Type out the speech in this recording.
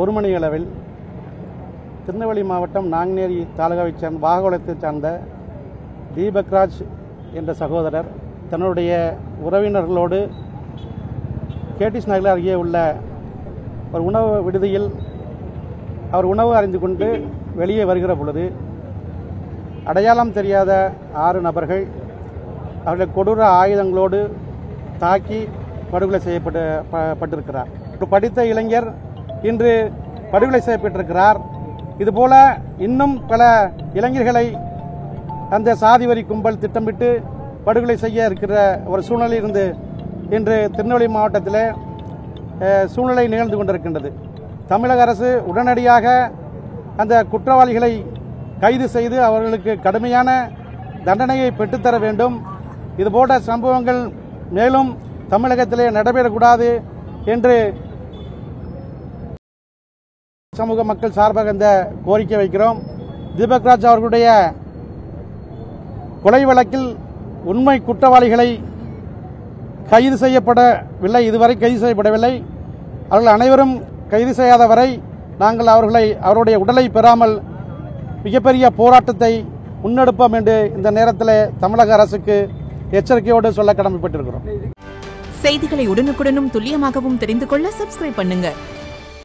1 மணி அளவில் திருநெல்வேலி மாவட்டம் நாங்குநேரி தாலுகாவைச் சேர்ந்த வாகவலத்தைச் சார்ந்த தீபக்ராஜ் என்ற சகோதரர் தன்னுடைய உறவினர்களோடு கேடிஸ் நகர் அருகே உள்ள ஒரு உணவு விடுதியில் அவர் உணவு அறிந்து கொண்டு வெளியே வருகிற பொழுது அடையாளம் தெரியாத 6 நபர்கள் அவருடைய கொடூர ஆயுதங்களோடு தாக்கி படுகொலை செய்யப்பட்டிருக்கிறார். ஒரு படித்த இளைஞர் இன்று படுகொலை செய்யப்பட்டிருக்கிறார். இதுபோல இன்னும் பல இளைஞர்களை அந்த சாதிவரி கும்பல் திட்டமிட்டு படுகொலை செய்ய இருக்கிற ஒரு சூழ்நிலை இருந்து இன்று திருநெல்வேலி மாவட்டத்தில் சூழ்நிலை நிகழ்ந்து கொண்டிருக்கின்றது. தமிழக அரசு உடனடியாக அந்த குற்றவாளிகளை கைது செய்து அவர்களுக்கு கடுமையான தண்டனையை பெற்றுத்தர வேண்டும். இதுபோன்ற சம்பவங்கள் மேலும் தமிழகத்திலே நடைபெறக்கூடாது என்று சமூக மக்கள் சார்பாக இந்த கோரிக்கை வைக்கிறோம். தீபக்ராஜ் அவர்களுடைய கொலை வழக்கில் உண்மை குற்றவாளிகளை கைது செய்யப்படவில்லை, இதுவரை கைது செய்யப்படவில்லை. அவர்கள் அனைவரும் கைது செய்யாத வரை நாங்கள் அவருடைய உடலை பெறாமல் மிகப்பெரிய போராட்டத்தை முன்னெடுப்போம் என்று இந்த நேரத்தில் தமிழக அரசுக்கு எச்சரிக்கையோடு சொல்ல கடமைப்பட்டிருக்கிறோம். செய்திகளை உடனுக்குடனும் துல்லியமாகவும் தெரிந்து கொள்ள சப்ஸ்கிரைப் பண்ணுங்க.